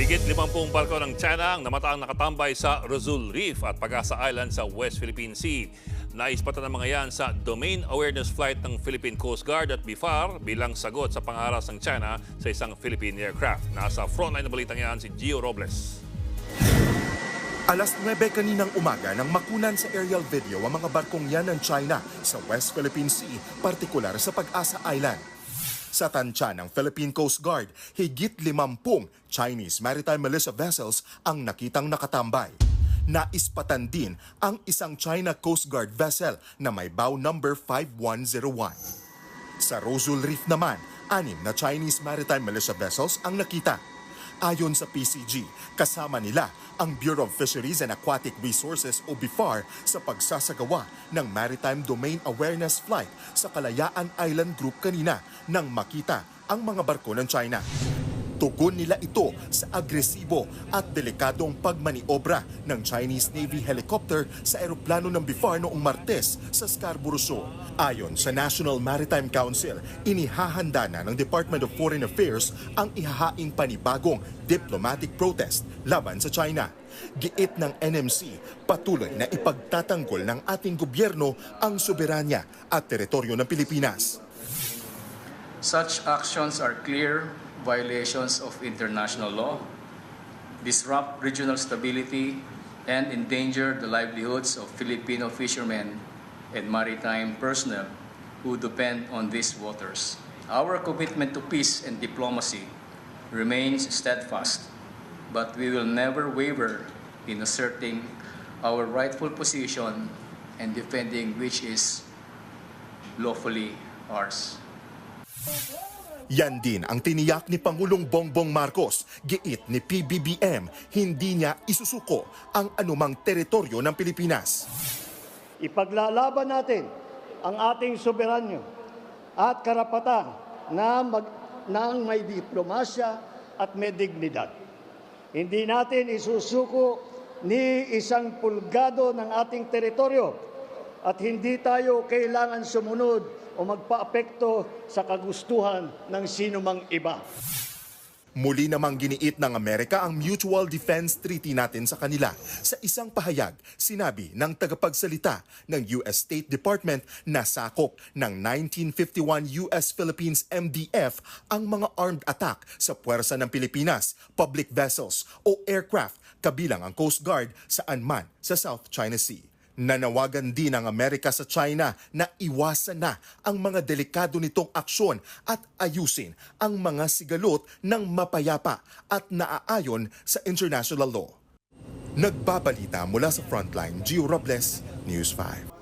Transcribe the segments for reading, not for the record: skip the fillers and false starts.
Higit 50 barko ng China ang namataang nakatambay sa Rosul Reef at Pag-asa Island sa West Philippine Sea. Naispatan ng mga yan sa Domain Awareness Flight ng Philippine Coast Guard at BIFAR bilang sagot sa pangaras ng China sa isang Philippine aircraft. Nasa frontline na balitang yan si Gio Robles. Alas 9 kaninang umaga nang makunan sa aerial video ang mga barkong yan ng China sa West Philippine Sea, partikular sa Pag-asa Island. Sa tansya ng Philippine Coast Guard, higit 50 Chinese maritime militia vessels ang nakitang nakatambay. Naispatan din ang isang China Coast Guard vessel na may bow number 5101. Sa Rosul Reef naman, 6 na Chinese maritime militia vessels ang nakita. Ayon sa PCG, kasama nila ang Bureau of Fisheries and Aquatic Resources o BIFAR sa pagsasagawa ng Maritime Domain Awareness Flight sa Kalayaan Island Group kanina nang makita ang mga barko ng China. Tugon nila ito sa agresibo at delikadong pagmaniobra ng Chinese Navy helicopter sa eroplano ng BIFAR noong Martes sa Scarborough Shoal. Ayon sa National Maritime Council, inihahanda na ng Department of Foreign Affairs ang ihahaing panibagong diplomatic protest laban sa China. Giit ng NMC, patuloy na ipagtatanggol ng ating gobyerno ang soberanya at teritoryo ng Pilipinas. Such actions are clear violations of international law, disrupt regional stability, and endanger the livelihoods of Filipino fishermen and maritime personnel who depend on these waters. Our commitment to peace and diplomacy remains steadfast, but we will never waver in asserting our rightful position and defending which is lawfully ours. Yan din ang tiniyak ni Pangulong Bongbong Marcos. Giit ni PBBM, hindi niya isusuko ang anumang teritoryo ng Pilipinas. Ipaglalaban natin ang ating soberanyo at karapatan na may diplomasya at may dignidad. Hindi natin isusuko ni isang pulgado ng ating teritoryo at hindi tayo kailangan sumunod o magpaapekto sa kagustuhan ng sinumang iba. Muli namang giniit ng Amerika ang Mutual Defense Treaty natin sa kanila. Sa isang pahayag, sinabi ng tagapagsalita ng US State Department na sakop ng 1951 US Philippines MDF ang mga armed attack sa puwersa ng Pilipinas, public vessels o aircraft kabilang ang Coast Guard saan man sa South China Sea. Nanawagan din ng Amerika sa China na iwasan na ang mga delikado nitong aksyon at ayusin ang mga sigalot ng mapayapa at naaayon sa international law. Nagbabalita mula sa Frontline, Gio Robles, News 5.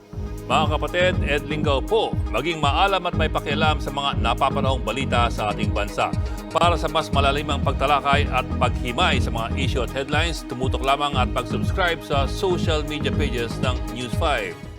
Mga kapatid, Ed Lingaw po, maging maalam at may pakialam sa mga napapanahong balita sa ating bansa. Para sa mas malalimang pagtalakay at paghimay sa mga issue at headlines, tumutok lamang at pag-subscribe sa social media pages ng News 5.